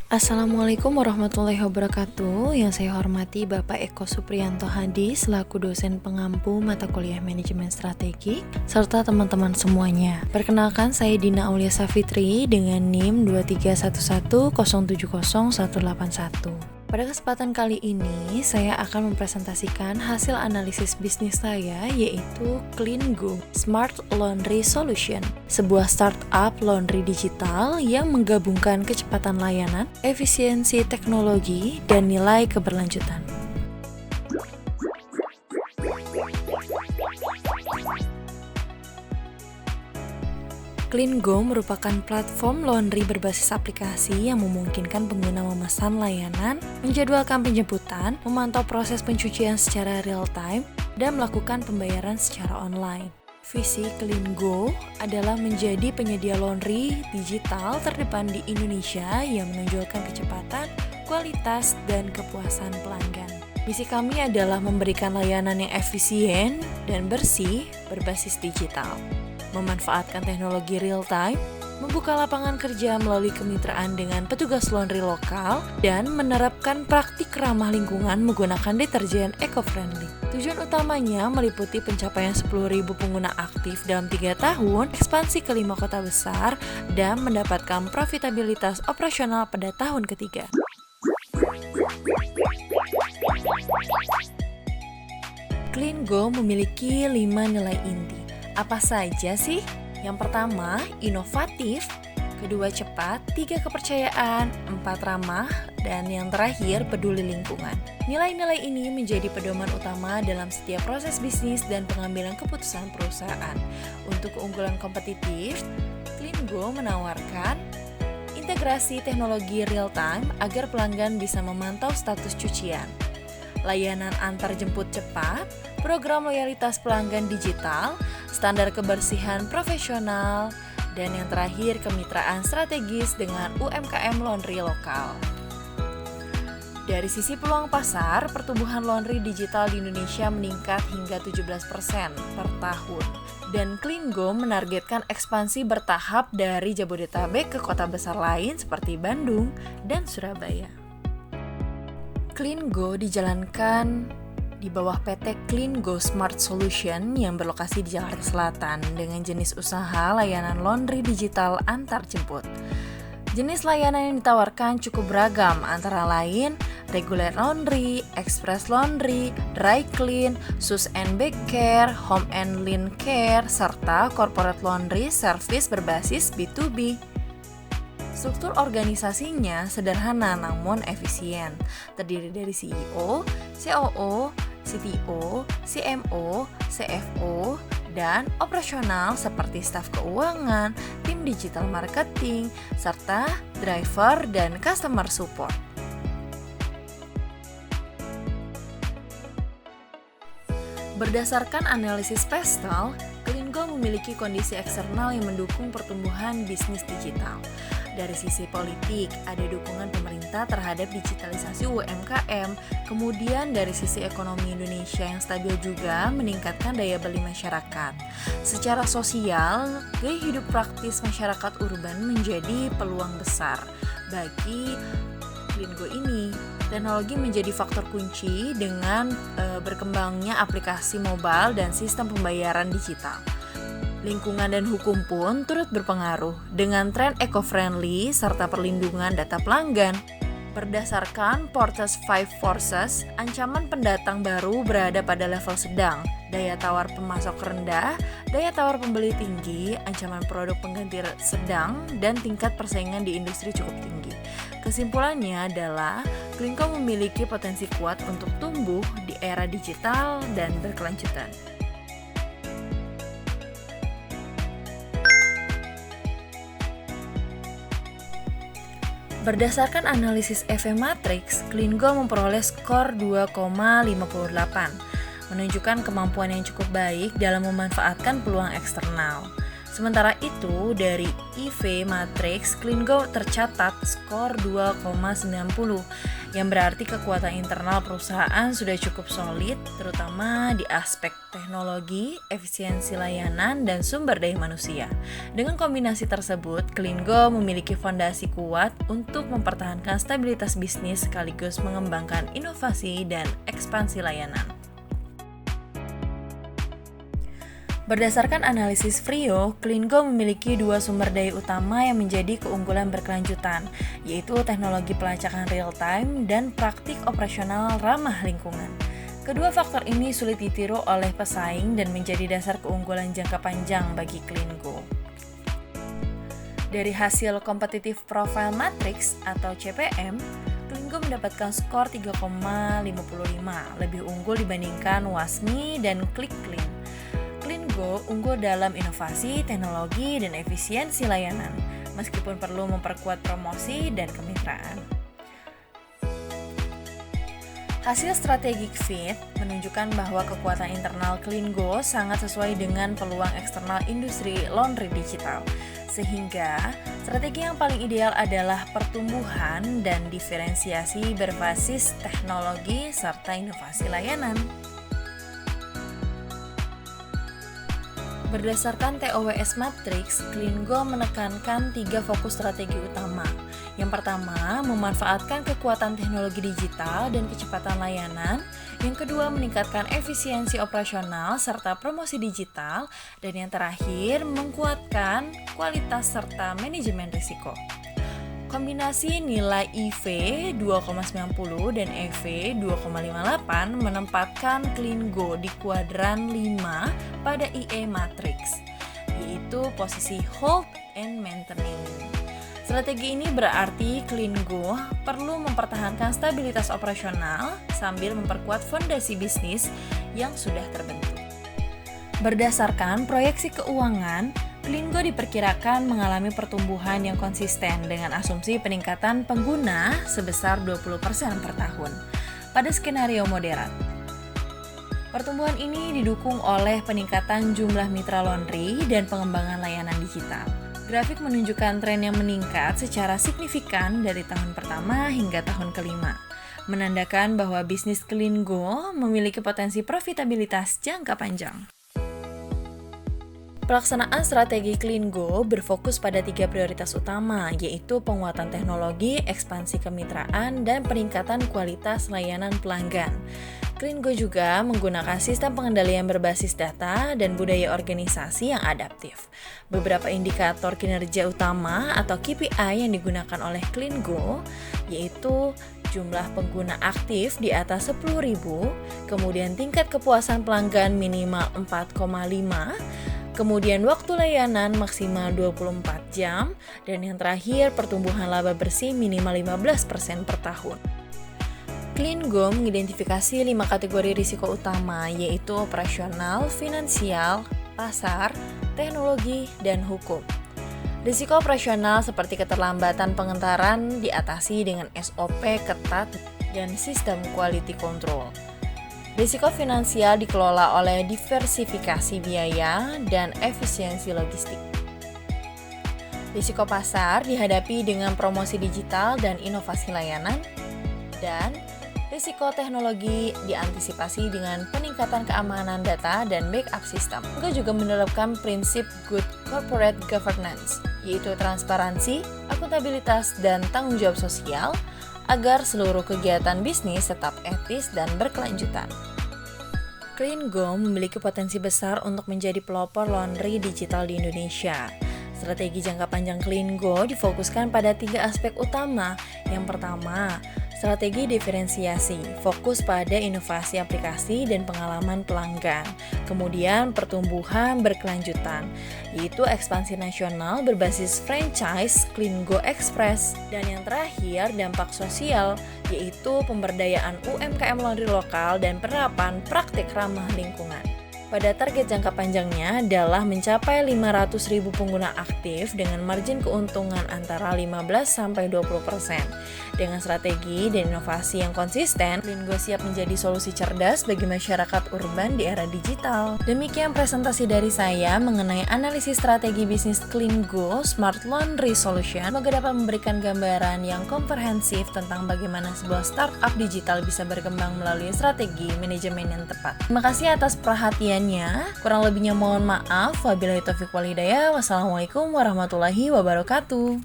Assalamualaikum warahmatullahi wabarakatuh. Yang saya hormati Bapak Eko Supriyanto Hadi selaku dosen pengampu mata kuliah manajemen strategik serta teman-teman semuanya. Perkenalkan, saya Dina Aulia Safitri dengan NIM 231070181. Pada kesempatan kali ini, saya akan mempresentasikan hasil analisis bisnis saya, yaitu CleanGo Smart Laundry Solution, sebuah startup laundry digital yang menggabungkan kecepatan layanan, efisiensi teknologi, dan nilai keberlanjutan. CleanGo merupakan platform laundry berbasis aplikasi yang memungkinkan pengguna memesan layanan, menjadwalkan penjemputan, memantau proses pencucian secara real-time, dan melakukan pembayaran secara online. Visi CleanGo adalah menjadi penyedia laundry digital terdepan di Indonesia yang menonjolkan kecepatan, kualitas, dan kepuasan pelanggan. Misi kami adalah memberikan layanan yang efisien dan bersih berbasis digital, memanfaatkan teknologi real-time, membuka lapangan kerja melalui kemitraan dengan petugas laundry lokal, dan menerapkan praktik ramah lingkungan menggunakan deterjen eco-friendly. Tujuan utamanya meliputi pencapaian 10.000 pengguna aktif dalam 3 tahun, ekspansi ke 5 kota besar, dan mendapatkan profitabilitas operasional pada tahun ketiga. CleanGo memiliki 5 nilai inti. Apa saja sih? Yang pertama, inovatif. Kedua, cepat. 3, kepercayaan. 4, ramah. Dan yang terakhir, peduli lingkungan. Nilai-nilai ini menjadi pedoman utama dalam setiap proses bisnis dan pengambilan keputusan perusahaan. Untuk keunggulan kompetitif, CleanGo menawarkan integrasi teknologi real-time agar pelanggan bisa memantau status cucian, layanan antar jemput cepat, program loyalitas pelanggan digital, standar kebersihan profesional, dan yang terakhir kemitraan strategis dengan UMKM laundry lokal. Dari sisi peluang pasar, pertumbuhan laundry digital di Indonesia meningkat hingga 17% per tahun. Dan CleanGo menargetkan ekspansi bertahap dari Jabodetabek ke kota besar lain seperti Bandung dan Surabaya. CleanGo dijalankan di bawah PT CleanGo Smart Solution yang berlokasi di Jakarta Selatan dengan jenis usaha layanan laundry digital antar jemput. Jenis layanan yang ditawarkan cukup beragam, antara lain regular laundry, express laundry, dry clean, sus and bag care, home and line care, serta corporate laundry service berbasis B2B. Struktur organisasinya sederhana namun efisien, terdiri dari CEO, COO, CTO, CMO, CFO, dan operasional seperti staf keuangan, tim digital marketing, serta driver dan customer support. Berdasarkan analisis Pestal, CleanGo memiliki kondisi eksternal yang mendukung pertumbuhan bisnis digital. Dari sisi politik, ada dukungan pemerintah terhadap digitalisasi UMKM. Kemudian dari sisi ekonomi Indonesia yang stabil juga meningkatkan daya beli masyarakat. Secara sosial, gaya hidup praktis masyarakat urban menjadi peluang besar bagi CleanGo ini. Teknologi menjadi faktor kunci dengan berkembangnya aplikasi mobile dan sistem pembayaran digital. Lingkungan dan hukum pun turut berpengaruh dengan tren eco-friendly serta perlindungan data pelanggan. Berdasarkan Porter's Five Forces, ancaman pendatang baru berada pada level sedang, daya tawar pemasok rendah, daya tawar pembeli tinggi, ancaman produk pengganti sedang, dan tingkat persaingan di industri cukup tinggi. Kesimpulannya adalah CleanGo memiliki potensi kuat untuk tumbuh di era digital dan berkelanjutan. Berdasarkan analisis EV Matrix, CleanGo memperoleh skor 2,58, menunjukkan kemampuan yang cukup baik dalam memanfaatkan peluang eksternal. Sementara itu, dari EV Matrix, CleanGo tercatat skor 2,90 yang berarti kekuatan internal perusahaan sudah cukup solid, terutama di aspek teknologi, efisiensi layanan, dan sumber daya manusia. Dengan kombinasi tersebut, Klingo memiliki fondasi kuat untuk mempertahankan stabilitas bisnis sekaligus mengembangkan inovasi dan ekspansi layanan. Berdasarkan analisis Frio, Klingo memiliki dua sumber daya utama yang menjadi keunggulan berkelanjutan, yaitu teknologi pelacakan real-time dan praktik operasional ramah lingkungan. Kedua faktor ini sulit ditiru oleh pesaing dan menjadi dasar keunggulan jangka panjang bagi Klingo. Dari hasil Competitive Profile Matrix atau CPM, Klingo mendapatkan skor 3,55, lebih unggul dibandingkan Wasmi dan ClickClean. Klingo unggul dalam inovasi, teknologi, dan efisiensi layanan, meskipun perlu memperkuat promosi dan kemitraan. Hasil strategic fit menunjukkan bahwa kekuatan internal Klingo sangat sesuai dengan peluang eksternal industri laundry digital, sehingga strategi yang paling ideal adalah pertumbuhan dan diferensiasi berbasis teknologi serta inovasi layanan. Berdasarkan TOWS Matrix, Klingo menekankan 3 fokus strategi utama. Yang pertama, memanfaatkan kekuatan teknologi digital dan kecepatan layanan. Yang kedua, meningkatkan efisiensi operasional serta promosi digital. Dan yang terakhir, menguatkan kualitas serta manajemen risiko. Kombinasi nilai IV 2,90 dan EV 2,58 menempatkan Klingo di kuadran 5 pada IE Matrix, yaitu posisi hold and maintaining. Strategi ini berarti Klingo perlu mempertahankan stabilitas operasional sambil memperkuat fondasi bisnis yang sudah terbentuk. Berdasarkan proyeksi keuangan, Klingo diperkirakan mengalami pertumbuhan yang konsisten dengan asumsi peningkatan pengguna sebesar 20% per tahun pada skenario moderat. Pertumbuhan ini didukung oleh peningkatan jumlah mitra laundry dan pengembangan layanan digital. Grafik menunjukkan tren yang meningkat secara signifikan dari tahun pertama hingga tahun kelima, menandakan bahwa bisnis Klingo memiliki potensi profitabilitas jangka panjang. Pelaksanaan strategi Klingo berfokus pada 3 prioritas utama, yaitu penguatan teknologi, ekspansi kemitraan, dan peningkatan kualitas layanan pelanggan. Klingo juga menggunakan sistem pengendalian berbasis data dan budaya organisasi yang adaptif. Beberapa indikator kinerja utama atau KPI yang digunakan oleh Klingo yaitu jumlah pengguna aktif di atas 10.000, kemudian tingkat kepuasan pelanggan minimal 4,5, kemudian waktu layanan maksimal 24 jam, dan yang terakhir pertumbuhan laba bersih minimal 15% per tahun. Klingo mengidentifikasi 5 kategori risiko utama, yaitu operasional, finansial, pasar, teknologi, dan hukum. Risiko operasional seperti keterlambatan pengentaran diatasi dengan SOP ketat dan sistem quality control. Risiko finansial dikelola oleh diversifikasi biaya dan efisiensi logistik. Risiko pasar dihadapi dengan promosi digital dan inovasi layanan. Dan risiko teknologi diantisipasi dengan peningkatan keamanan data dan backup sistem. Juga menerapkan prinsip good corporate governance, yaitu transparansi, akuntabilitas, dan tanggung jawab sosial, agar seluruh kegiatan bisnis tetap etis dan berkelanjutan. Klingo memiliki potensi besar untuk menjadi pelopor laundry digital di Indonesia. Strategi jangka panjang Klingo difokuskan pada 3 aspek utama. Yang pertama, strategi diferensiasi, fokus pada inovasi aplikasi dan pengalaman pelanggan. Kemudian pertumbuhan berkelanjutan, yaitu ekspansi nasional berbasis franchise Klingo Express. Dan yang terakhir, dampak sosial, yaitu pemberdayaan UMKM laundry lokal dan penerapan praktik ramah lingkungan. Pada target jangka panjangnya adalah mencapai 500.000 pengguna aktif dengan margin keuntungan antara 15-20%. Dengan strategi dan inovasi yang konsisten, Klingo siap menjadi solusi cerdas bagi masyarakat urban di era digital. Demikian presentasi dari saya mengenai analisis strategi bisnis Klingo Smart Laundry Solution. Semoga dapat memberikan gambaran yang komprehensif tentang bagaimana sebuah startup digital bisa berkembang melalui strategi manajemen yang tepat. Terima kasih atas perhatian. Kurang lebihnya mohon maaf. Wabillahi taufiq wal hidayah. Wassalamualaikum warahmatullahi wabarakatuh.